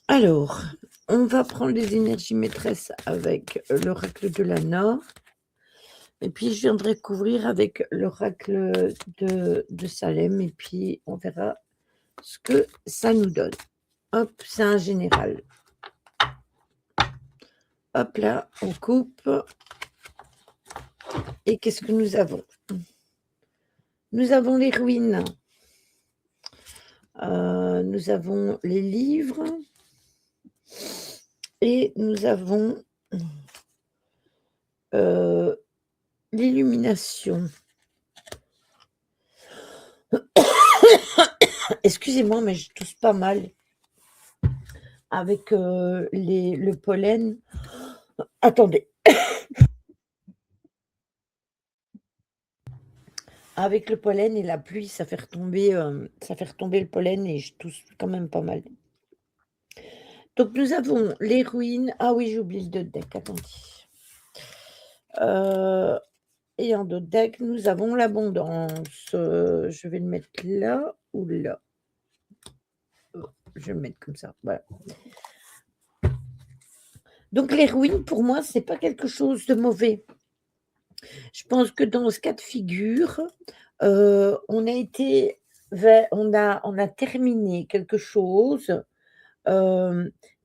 Alors, on va prendre les énergies maîtresses avec l'oracle de Lana. Et puis, je viendrai couvrir avec l'oracle de Salem. Et puis, on verra ce que ça nous donne. Hop, c'est un général. Hop là, on coupe. Et qu'est-ce que nous avons? Nous avons les ruines. Nous avons les livres. Et nous avons l'illumination. Excusez-moi, mais je tousse pas mal avec le pollen. Attendez. Avec le pollen et la pluie, ça fait retomber le pollen et je tousse quand même pas mal. Donc nous avons les ruines. Ah oui, j'ai oublié le dos de deck, attendez. Et en dos de deck, nous avons l'abondance. Je vais le mettre là ou là. Je vais le mettre comme ça, voilà. Donc les ruines, pour moi, c'est pas quelque chose de mauvais. Je pense que dans ce cas de figure, on a terminé quelque chose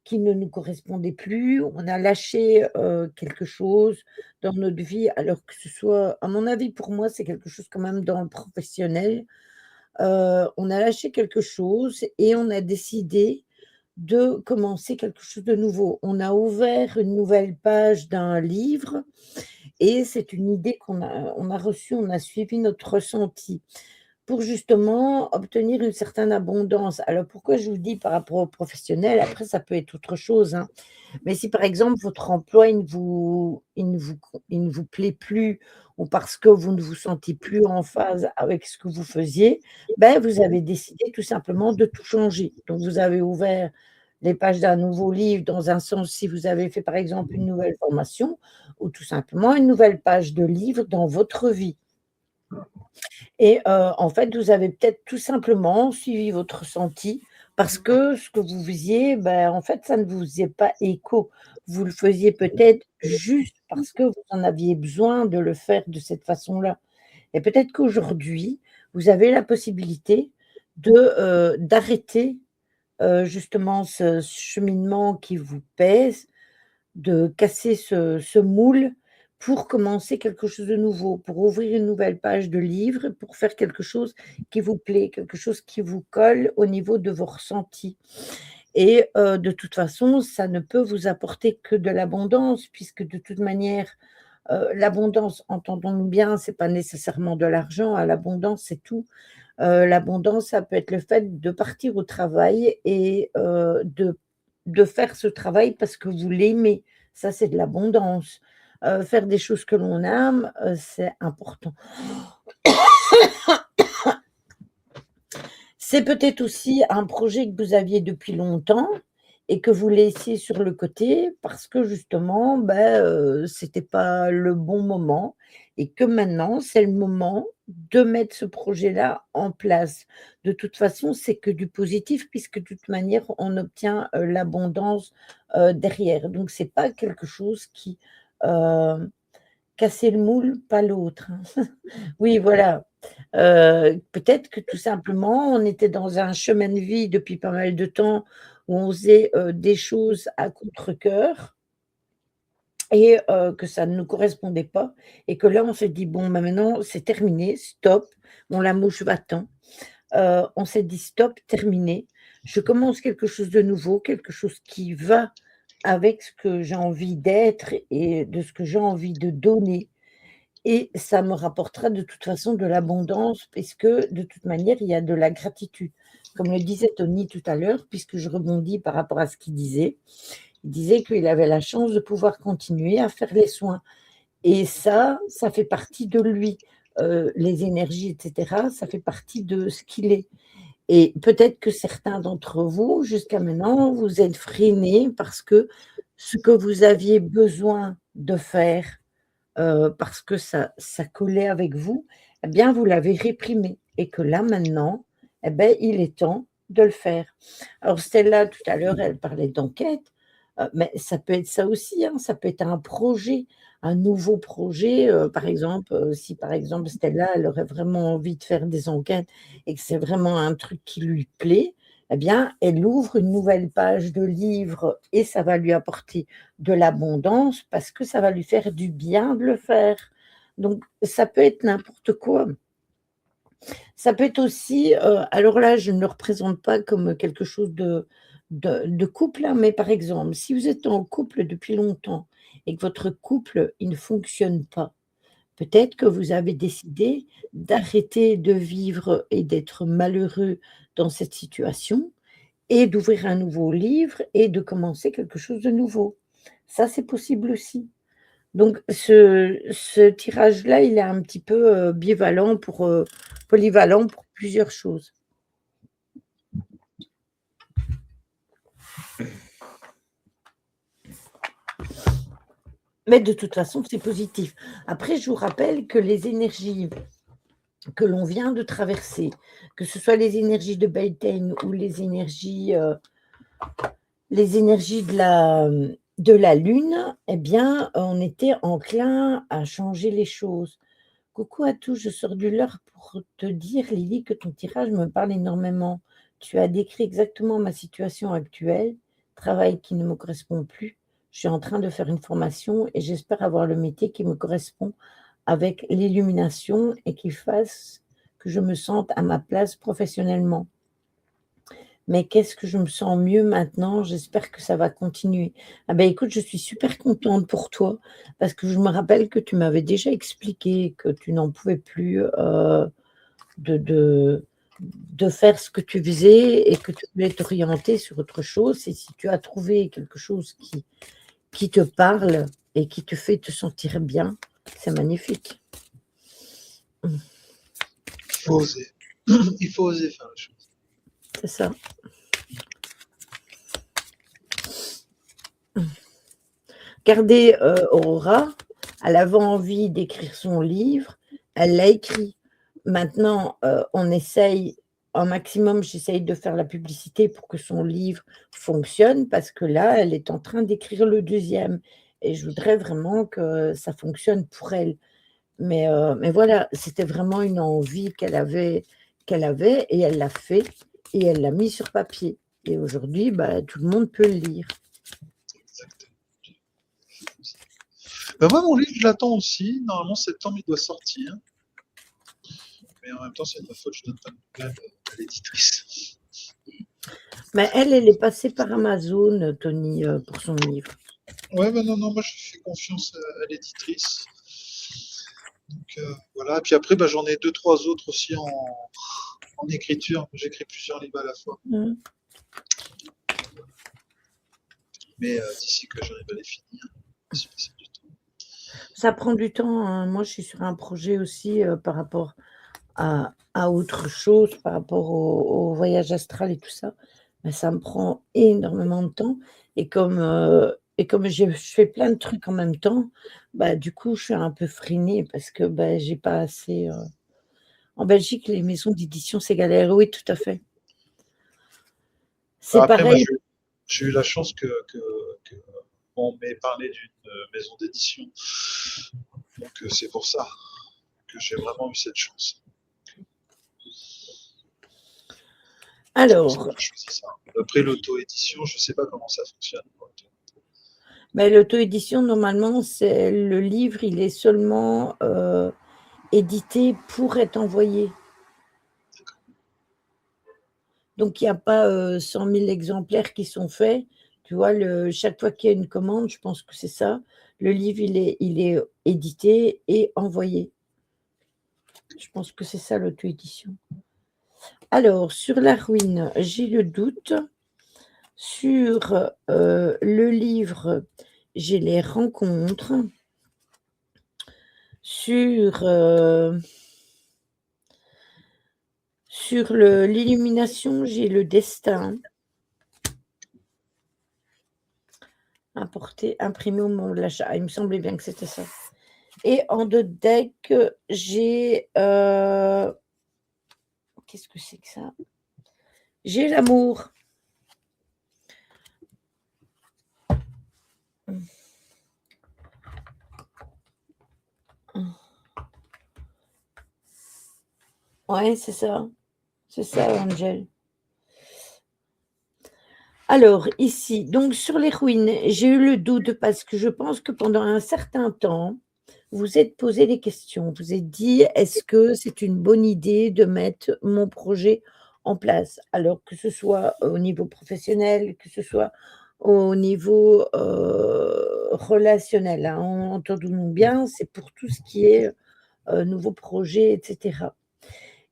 qui ne nous correspondait plus. On a lâché quelque chose dans notre vie, alors que ce soit, à mon avis, pour moi, c'est quelque chose quand même dans le professionnel. On a lâché quelque chose et on a décidé de commencer quelque chose de nouveau. On a ouvert une nouvelle page d'un livre et c'est une idée on a reçue, on a suivi notre ressenti pour justement obtenir une certaine abondance. Alors pourquoi je vous dis par rapport aux professionnels, après ça peut être autre chose, hein. Mais si par exemple votre emploi il ne vous plaît plus ou parce que vous ne vous sentez plus en phase avec ce que vous faisiez, ben, vous avez décidé tout simplement de tout changer. Donc vous avez ouvert les pages d'un nouveau livre dans un sens si vous avez fait par exemple une nouvelle formation ou tout simplement une nouvelle page de livre dans votre vie. Et en fait, vous avez peut-être tout simplement suivi votre ressenti parce que ce que vous faisiez, ben, en fait, ça ne vous faisait pas écho. Vous le faisiez peut-être juste parce que vous en aviez besoin de le faire de cette façon-là. Et peut-être qu'aujourd'hui, vous avez la possibilité d'arrêter, justement ce cheminement qui vous pèse, de casser ce moule pour commencer quelque chose de nouveau, pour ouvrir une nouvelle page de livre, pour faire quelque chose qui vous plaît, quelque chose qui vous colle au niveau de vos ressentis. Et de toute façon, ça ne peut vous apporter que de l'abondance puisque de toute manière, l'abondance, entendons-nous bien, c'est pas nécessairement de l'argent, hein, l'abondance, c'est tout. L'abondance, ça peut être le fait de partir au travail et de faire ce travail parce que vous l'aimez. Ça, c'est de l'abondance. Faire des choses que l'on aime, c'est important. C'est peut-être aussi un projet que vous aviez depuis longtemps et que vous laissiez sur le côté parce que justement, c'était pas le bon moment et que maintenant, c'est le moment de mettre ce projet-là en place. De toute façon, c'est que du positif puisque de toute manière, on obtient, l'abondance, derrière. Donc c'est pas quelque chose qui, heu casser le moule, pas l'autre, hein. Oui, voilà. Peut-être que tout simplement, on était dans un chemin de vie depuis pas mal de temps où on faisait, des choses à contre-cœur et que ça ne nous correspondait pas et que là, on s'est dit: «Bon, bah, maintenant, c'est terminé, stop, bon, la mouche va-t'en». On s'est dit: «Stop, terminé. Je commence quelque chose de nouveau, quelque chose qui va avec ce que j'ai envie d'être et de ce que j'ai envie de donner». Et ça me rapportera de toute façon de l'abondance puisque de toute manière, il y a de la gratitude. Comme le disait Tony tout à l'heure, puisque je rebondis par rapport à ce qu'il disait. Il disait qu'il avait la chance de pouvoir continuer à faire les soins et ça fait partie de lui. Les énergies et cetera, ça fait partie de ce qu'il est et peut-être que certains d'entre vous, jusqu'à maintenant, vous êtes freinés parce que ce que vous aviez besoin de faire parce que ça collait avec vous, eh bien, vous l'avez réprimé et que là, maintenant, eh beh, il est temps de le faire. Alors Stella, tout à l'heure, elle parlait d'enquête, mais ça peut être ça aussi, hein, ça peut être un projet, un nouveau projet, par exemple, si par exemple Stella, elle aurait vraiment envie de faire des enquêtes et que c'est vraiment un truc qui lui plaît, eh bien, elle ouvre une nouvelle page de livre et ça va lui apporter de l'abondance parce que ça va lui faire du bien de le faire. Donc ça peut être n'importe quoi. Ça peut être aussi, alors là, je ne le représente pas comme quelque chose de couple, hein, mais par exemple, si vous êtes en couple depuis longtemps et que votre couple, il ne fonctionne pas, peut-être que vous avez décidé d'arrêter de vivre et d'être malheureux dans cette situation et d'ouvrir un nouveau livre et de commencer quelque chose de nouveau. Ça, c'est possible aussi. Donc ce tirage-là, il est un petit peu, bivalent pour, polyvalent pour plusieurs choses. Mais de toute façon, c'est positif. Après, je vous rappelle que les énergies que l'on vient de traverser, que ce soit les énergies de Beltane ou les énergies de la lune, eh bien, on était enclin à changer les choses. Coucou à tous, je sors du leurre pour te dire, Lily, que ton tirage me parle énormément. Tu as décrit exactement ma situation actuelle, travail qui ne me correspond plus. Je suis en train de faire une formation et j'espère avoir le métier qui me correspond avec l'illumination et qui fasse que je me sente à ma place professionnellement. Mais qu'est-ce que je me sens mieux maintenant, j'espère que ça va continuer. Ah ben, écoute, je suis super contente pour toi parce que je me rappelle que tu m'avais déjà expliqué que tu n'en pouvais plus, de de de faire ce que tu faisais et que tu voulais t'orienter sur autre chose et si tu as trouvé quelque chose qui te parle et qui te fait te sentir bien, c'est magnifique. Mmh, Il faut oser. Il faut oser faire les choses. c'est ça. Regardez, Aurora, elle avait envie d'écrire son livre, elle l'a écrit. Maintenant, on essaye un maximum, j'essaye de faire la publicité pour que son livre fonctionne parce que là, elle est en train d'écrire le deuxième et je voudrais vraiment que ça fonctionne pour elle. Mais voilà, c'était vraiment une envie qu'elle avait et elle l'a fait et elle l'a mis sur papier et aujourd'hui, bah, tout le monde peut le lire. Exactement. Ben moi, mon livre, je l'attends aussi. Normalement, septembre, il doit sortir. Mais en même temps, c'est de ma faute, je donne pas de nouvelles à l'éditrice. Mais elle est passée par Amazon, Tony, pour son livre. Ouais, ben non, non, moi, je fais confiance à l'éditrice. Donc voilà. Puis après, ben, j'en ai deux, trois autres aussi en écriture. J'écris plusieurs livres à la fois. Mmh. Mais d'ici que j'arrive à les finir, c'est du temps. Ça prend du temps, hein. Moi, je suis sur un projet aussi, par rapport à autre chose, par rapport au voyage astral et tout ça. Mais ça me prend énormément de temps et comme je fais plein de trucs en même temps, bah, du coup, je suis un peu freinée parce que, bah, j'ai pas assez, en Belgique, les maisons d'édition, c'est galère. Oui, tout à fait. Ben, C'est après, moi, pareil. j'ai eu la chance que on m'ait parlé d'une maison d'édition. Donc c'est pour ça que j'ai vraiment eu cette chance. C'est pour ça que Alors, j'ai choisi ça. Après l'auto-édition, je ne sais pas comment ça fonctionne. mais l'auto-édition, normalement, c'est le livre, il est seulement, édité pour être envoyé. Donc il y a pas, 100 000 exemplaires qui sont faits. Tu vois, chaque fois qu'il y a une commande, je pense que c'est ça, le livre, il est édité et envoyé. Je pense que c'est ça l'auto-édition. Alors sur la ruine, j'ai le doute. Sur, le livre, j'ai les rencontres. Sur, l'illumination, j'ai le destin. Importé, imprimé au moment de l'achat. Il me semblait bien que c'était ça. Et en dos de deck, j'ai, qu'est-ce que c'est que ça? J'ai l'amour. Ouais, c'est ça. C'est ça, Angel. Alors ici, donc sur les ruines, j'ai eu le doute parce que je pense que pendant un certain temps, vous êtes posé des questions. Vous êtes dit: «Est-ce que c'est une bonne idée de mettre mon projet en place?» Alors que ce soit au niveau professionnel, que ce soit au niveau, relationnel, hein. Entendons-nous bien, c'est pour tout ce qui est, nouveaux projets et cetera.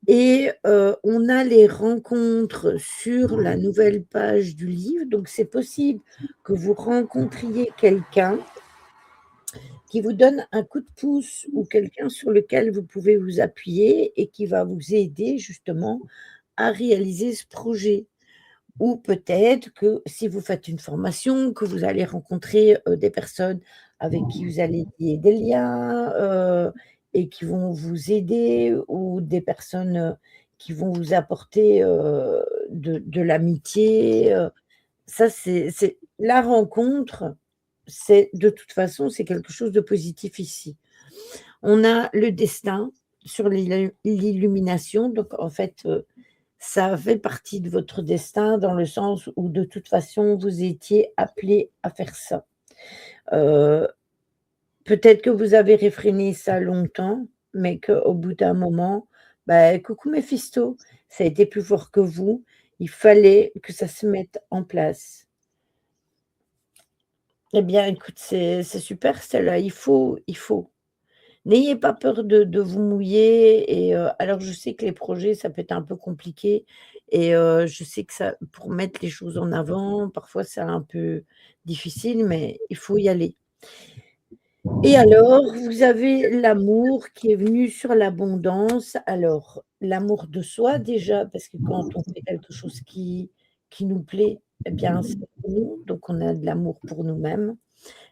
Et on a les rencontres sur la nouvelle page du livre, donc c'est possible que vous rencontriez quelqu'un qui vous donne un coup de pouce ou quelqu'un sur lequel vous pouvez vous appuyer et qui va vous aider justement à réaliser ce projet. Ou peut-être que si vous faites une formation, que vous allez rencontrer, des personnes avec qui vous allez lier des liens, et qui vont vous aider ou des personnes, qui vont vous apporter, de l'amitié, ça c'est la rencontre, c'est de toute façon, c'est quelque chose de positif ici. On a le destin sur l'illumination, donc en fait, ça fait partie de votre destin dans le sens où de toute façon, vous étiez appelé à faire ça. Heu, Peut-être que vous avez réfréné ça longtemps, mais qu'au bout d'un moment, bah, coucou Méphisto, ça a été plus fort que vous, il fallait que ça se mette en place. Eh bien, écoute, c'est super celle-là, il faut. N'ayez pas peur de vous mouiller et alors je sais que les projets, ça peut être un peu compliqué et je sais que ça pour mettre les choses en avant, parfois c'est un peu difficile, mais il faut y aller. Et alors, vous avez l'amour qui est venu sur l'abondance. Alors, l'amour de soi déjà, parce que quand on fait quelque chose qui nous plaît, eh bien, c'est pour nous, donc on a de l'amour pour nous-mêmes.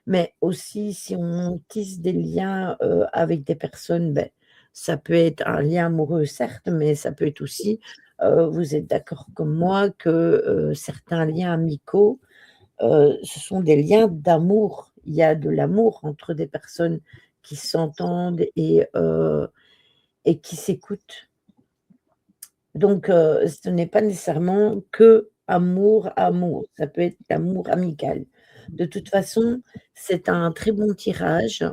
Mais aussi, si on tisse des liens, avec des personnes, beh, ça peut être un lien amoureux certes, mais ça peut être aussi, vous êtes d'accord comme moi que, certains liens amicaux, ce sont des liens d'amour. Il y a de l'amour entre des personnes qui s'entendent et qui s'écoutent. Donc, ce n'est pas nécessairement que amour, amour, ça peut être l'amour amical. De toute façon, c'est un très bon tirage,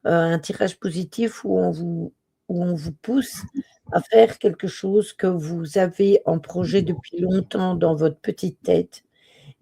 un tirage positif où on vous pousse à faire quelque chose que vous avez en projet depuis longtemps dans votre petite tête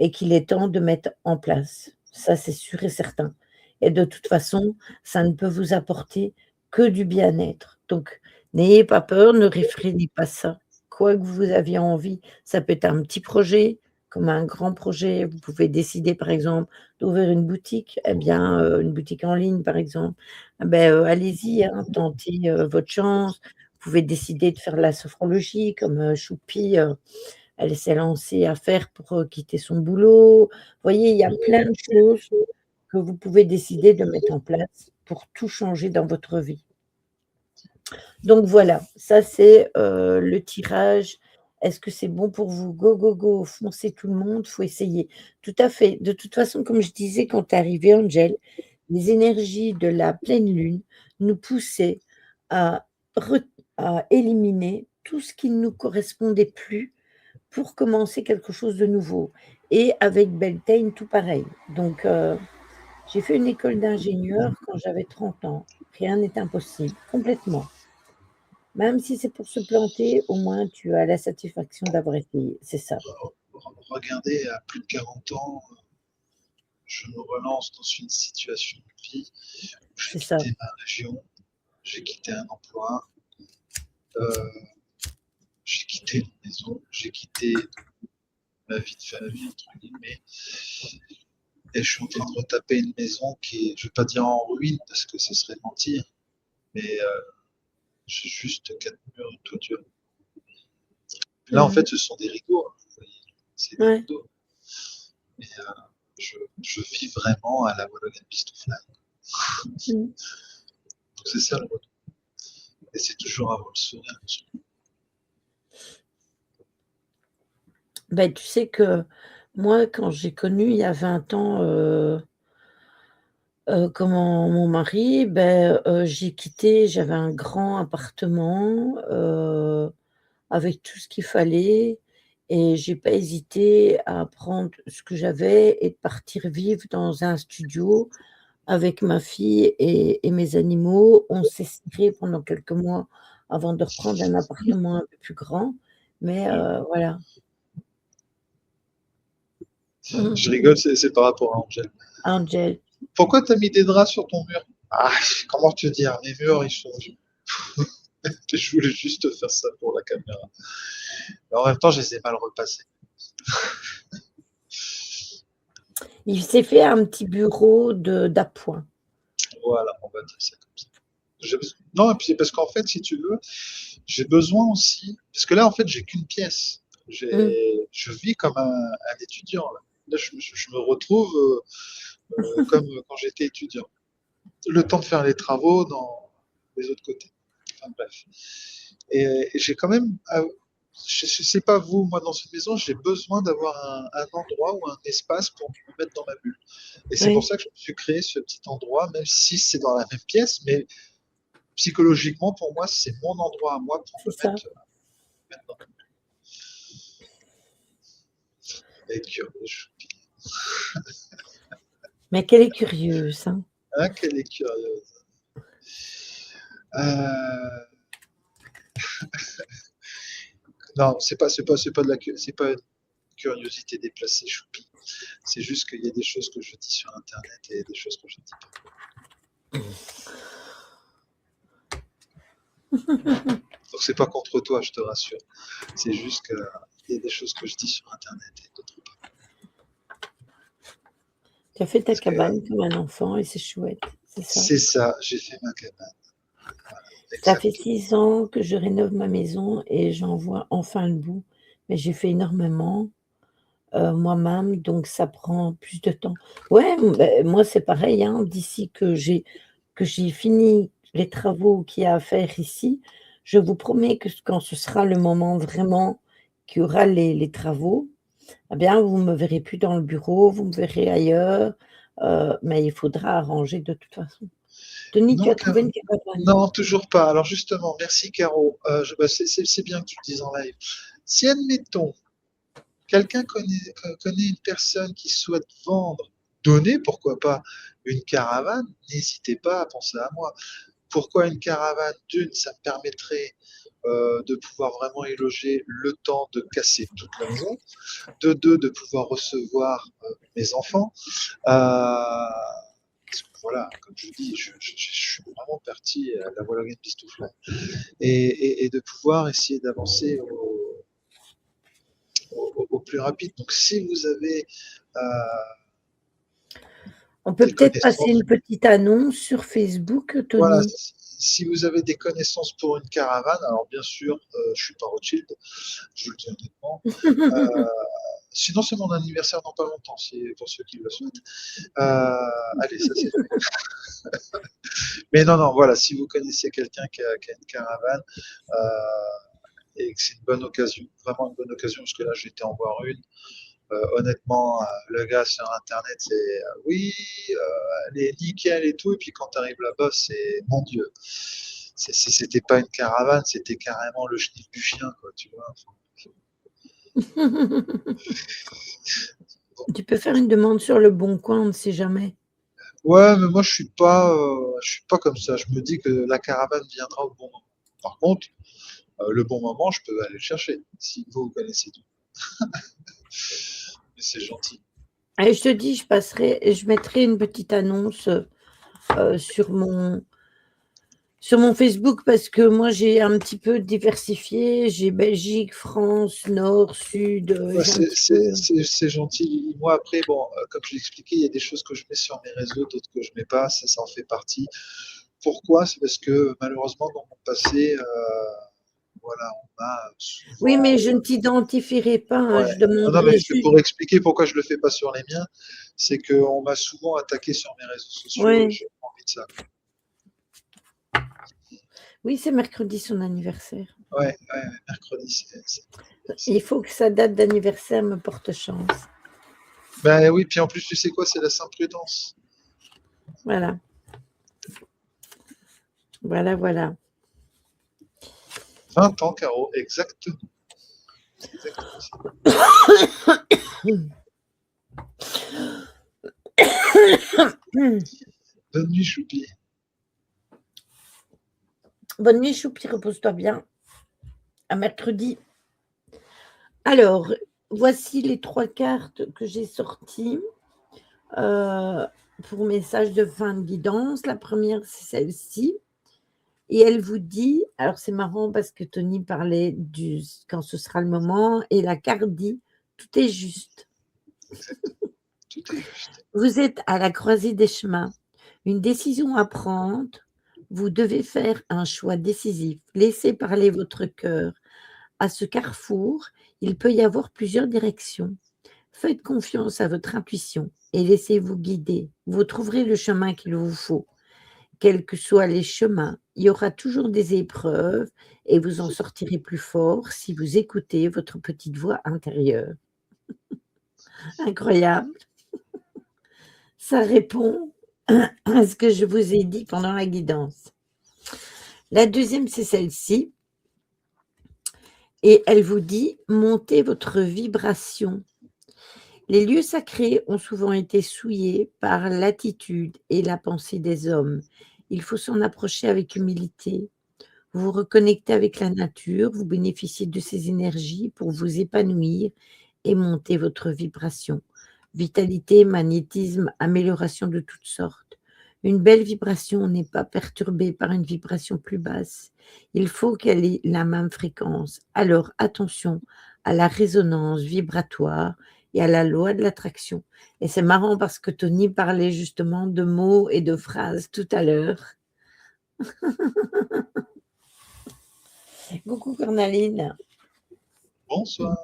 et qu'il est temps de mettre en place. Ça, c'est sûr et certain et de toute façon, ça ne peut vous apporter que du bien-être. Donc n'ayez pas peur, ne réfrénez pas ça. Quoi que vous aviez envie, ça peut être un petit projet comme un grand projet. Vous pouvez décider, par exemple, d'ouvrir une boutique, eh bien, une boutique en ligne, par exemple. Ah beh, allez-y, hein, tentez, votre chance. Vous pouvez décider de faire de la sophrologie comme, Choupi, elle s'est lancée à faire pour, quitter son boulot. Vous voyez, il y a plein de choses que vous pouvez décider de mettre en place pour tout changer dans votre vie. Donc voilà, ça c'est, le tirage. Est-ce que c'est bon pour vous? Go, go, go, foncez tout le monde, faut essayer. Tout à fait. De toute façon, comme je disais quand tu es arrivée Angel, les énergies de la pleine lune nous poussaient à ret à éliminer tout ce qui ne nous correspondait plus pour commencer quelque chose de nouveau et avec Beltane, tout pareil. Donc j'ai fait une école d'ingénieur quand j'avais 30 ans. Rien n'est impossible, complètement. Même si c'est pour se planter, au moins tu as la satisfaction d'avoir essayé, c'est ça, Regardez, à plus de 40 ans, je me relance dans une situation de vie où j'ai c'est ça. quitté ma région, j'ai quitté un emploi, euh, j'ai quitté une maison, j'ai quitté ma vie de famille, entre guillemets, et je suis en train de retaper une maison qui est, je ne vais pas dire en ruine parce que ce serait mentir, mais j'ai juste 4 murs et tout dur. Là, en Mmh. fait, ce sont des rideaux, hein, vous voyez, c'est des Ouais. rideaux. Et je vis vraiment à la Wallonie Pistouflard. Mmh. Donc c'est ça le retour. Et c'est toujours avant le sourire. Ben, tu sais que moi, quand j'ai connu il y a 20 ans, comment mon mari, ben, j'ai quitté, j'avais un grand appartement, avec tout ce qu'il fallait et j'ai pas hésité à prendre ce que j'avais et de partir vivre dans un studio avec ma fille et mes animaux. On s'est séparés pendant quelques mois avant de reprendre un appartement un peu plus grand, mais Ouais. voilà. Je rigole, c'est par rapport à Angèle. Angel. Pourquoi t'as mis des draps sur ton mur? Ah, comment te dire, les murs, ils sont. Je voulais juste faire ça pour la caméra. Mais en même temps, je les ai mal repassés. Il s'est fait un petit bureau d'appoint. Voilà, on va dire ça comme ça. Non, et puis c'est parce qu'en fait, si tu veux, j'ai besoin aussi. Parce que là, en fait, j'ai qu'une pièce. Mmh. Je vis comme un étudiant. Là, je me retrouve comme quand j'étais étudiant. Le temps de faire les travaux dans les autres côtés. Enfin bref. Et j'ai quand même, je ne sais pas vous, moi dans cette maison, j'ai besoin d'avoir un endroit ou un espace pour me mettre dans ma bulle. Et c'est pour Oui, ça que je me suis créé ce petit endroit, même si c'est dans la même pièce, mais psychologiquement, pour moi, c'est mon endroit à moi pour c'est me ça. mettre dans. Et curieux. Mais qu'elle est curieuse, hein. Hein, qu'elle est curieuse. Euh, non, c'est pas une curiosité déplacée, choupi. C'est juste qu'il y a des choses que je dis sur Internet et des choses que je ne dis pas. Donc c'est pas contre toi, je te rassure. C'est juste qu'il y a des choses que je dis sur Internet et d'autres pas. Tu as fait ta Parce que cabane comme un enfant et c'est chouette, c'est ça. c'est ça, j'ai fait ma cabane. Voilà, Ça fait exactement. 6 ans que je rénove ma maison et j'en vois enfin le bout, mais j'ai fait énormément, moi-même, donc ça prend plus de temps. Ouais, moi, c'est pareil, hein, d'ici que j'ai fini les travaux qu'il y a à faire ici, je vous promets que quand ce sera le moment vraiment qu'il y aura les travaux, eh bien, vous me verrez plus dans le bureau, vous me verrez ailleurs, mais il faudra arranger de toute façon. Tony, tu Non, as trouvé une caravane? non, toujours pas. Alors justement, merci Caro. Bah, c'est bien que tu le dises en live. Si admettons, quelqu'un connaît une personne qui souhaite vendre, donner, pourquoi pas, une caravane, n'hésitez pas à penser à moi. Pourquoi une caravane? D'une, ça me permettrait de pouvoir vraiment y loger le temps de casser toute la maison. De deux, de pouvoir recevoir mes enfants. Parce que voilà, comme je dis, je suis vraiment parti à la Wallonie de Pistouflet. Et de pouvoir essayer d'avancer au plus rapide. Donc si vous avez On peut des peut-être passer connaissances, une petite annonce sur Facebook, voilà, Tony? si vous avez des connaissances pour une caravane, alors bien sûr, je suis pas Rothschild, je vous le dis honnêtement. Euh, Sinon, c'est mon anniversaire dans pas longtemps, pour ceux qui le souhaitent. Allez, ça c'est fait. Mais non, non, voilà, si vous connaissez quelqu'un qui a une caravane et que c'est une bonne occasion, vraiment une bonne occasion, parce que là, j'étais en voir une. Honnêtement, le gars sur Internet, c'est oui, elle est nickel et tout, et puis quand tu arrives là-bas, c'est mon Dieu. C'était pas une caravane, c'était carrément le chenil du chien, quoi, tu vois. Tu peux faire une demande sur Le Bon Coin, on ne sait jamais. Ouais, mais moi je suis pas comme ça. Je me dis que la caravane viendra au bon moment. Par contre, le bon moment, je peux aller le chercher si vous connaissez tout. Mais c'est gentil. Allez, je te dis, je mettrai une petite annonce, sur mon Facebook parce que moi j'ai un petit peu diversifié. J'ai Belgique, France, Nord, Sud, Ouais, j'ai un petit peu. c'est gentil. Moi, après, bon, comme je l'ai expliqué, il y a des choses que je mets sur mes réseaux, d'autres que je mets pas. Ça en fait partie. Pourquoi? C'est parce que malheureusement, dans mon passé, voilà, on a Oui, souvent. mais je ne t'identifierai pas, hein, Ouais. je Non, non, mais demanderai je juste. pour expliquer pourquoi je le fais pas sur les miens, c'est qu'on m'a souvent attaqué sur mes réseaux sociaux et Ouais. j'ai pas envie de ça. Oui, c'est mercredi son anniversaire. Ouais, mercredi, Il faut que sa date d'anniversaire me porte chance. Ben oui, puis en plus, tu sais quoi, c'est la Saint-Prudence. Voilà. Voilà. 20 ans, Caro, exactement. C'est exactement ça. Bonne nuit, Choupi. Bonne nuit, Choupi, repose-toi bien. À mercredi. Alors, voici les 3 cartes que j'ai sorties pour message de fin de guidance. La première, c'est celle-ci. Et elle vous dit, alors c'est marrant parce que Tony parlait du quand ce sera le moment, et la carte dit: «Tout est juste». Exactement. Tout est juste. Vous êtes à la croisée des chemins, une décision à prendre, vous devez faire un choix décisif. Laissez parler votre cœur. À ce carrefour, il peut y avoir plusieurs directions. Faites confiance à votre intuition et laissez-vous guider. Vous trouverez le chemin qu'il vous faut. Quels que soient les chemins, il y aura toujours des épreuves et vous en sortirez plus fort si vous écoutez votre petite voix intérieure. Incroyable. Ça répond à ce que je vous ai dit pendant la guidance. La deuxième, c'est celle-ci. Et elle vous dit: «Montez votre vibration». Les lieux sacrés ont souvent été souillés par l'attitude et la pensée des hommes. Il faut s'en approcher avec humilité. Vous vous reconnectez avec la nature, vous bénéficiez de ces énergies pour vous épanouir et monter votre vibration. Vitalité, magnétisme, amélioration de toutes sortes. Une belle vibration n'est pas perturbée par une vibration plus basse. Il faut qu'elle ait la même fréquence. Alors attention à la résonance vibratoire et à la loi de l'attraction. Et c'est marrant parce que Tony parlait justement de mots et de phrases tout à l'heure. Coucou Cornaline. Bonsoir.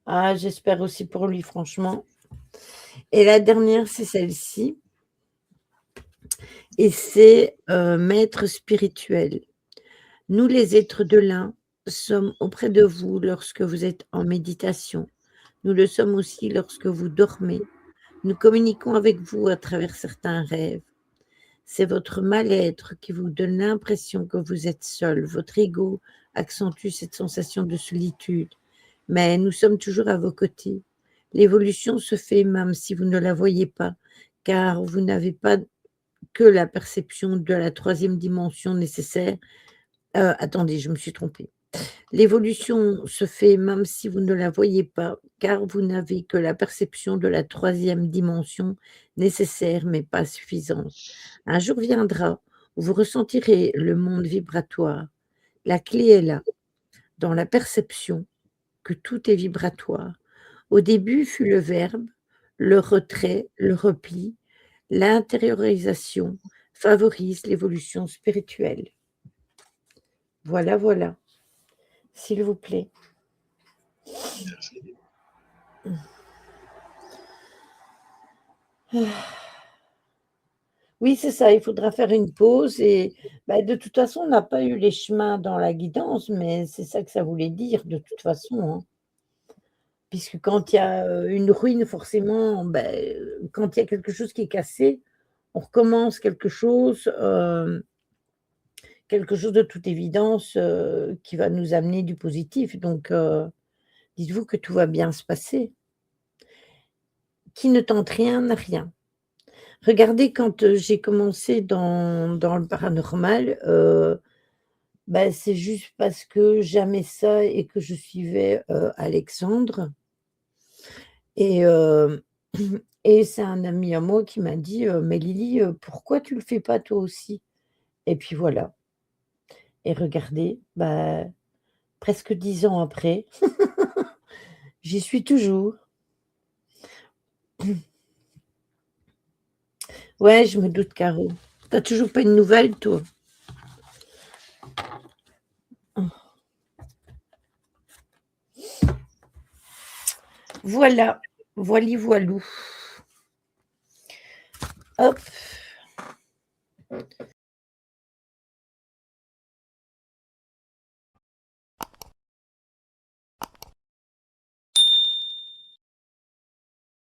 Ah, j'espère aussi pour lui, franchement. Et la dernière, c'est celle-ci. Et c'est maître spirituel. Nous, les êtres de l'un, sommes auprès de vous lorsque vous êtes en méditation. Nous le sommes aussi lorsque vous dormez. Nous communiquons avec vous à travers certains rêves. C'est votre mal-être qui vous donne l'impression que vous êtes seul. Votre ego accentue cette sensation de solitude. Mais nous sommes toujours à vos côtés. L'évolution se fait même si vous ne la voyez pas, car vous n'avez pas que la perception de la troisième dimension nécessaire. Attendez, je me suis trompée. L'évolution se fait même si vous ne la voyez pas, car vous n'avez que la perception de la troisième dimension nécessaire, mais pas suffisante. Un jour viendra où vous ressentirez le monde vibratoire. La clé est là, dans la perception que tout est vibratoire. Au début fut le verbe, le retrait, le repli, l'intériorisation favorise l'évolution spirituelle. Voilà, s'il vous plaît. Merci. Oui, c'est ça, il faudra faire une pause et de toute façon, on n'a pas eu les chemins dans la guidance, mais c'est ça que ça voulait dire de toute façon, hein. Puisque quand il y a, une ruine forcément, quand il y a quelque chose qui est cassé, on recommence quelque chose de toute évidence, qui va nous amener du positif. Donc, dites-vous que tout va bien se passer. Qui ne tente rien n'a rien. Regardez quand, j'ai commencé dans le paranormal, c'est juste parce que j'aimais ça et que je suivais, Alexandre et et c'est un ami à moi qui m'a dit: «Mais Lily, pourquoi tu le fais pas toi aussi?» Et puis voilà, et regardez, presque 10 ans après, j'y suis toujours. Ouais, je me doute, Caro. Tu as toujours pas une nouvelle, toi? Voilà, voilou voilou. Hop.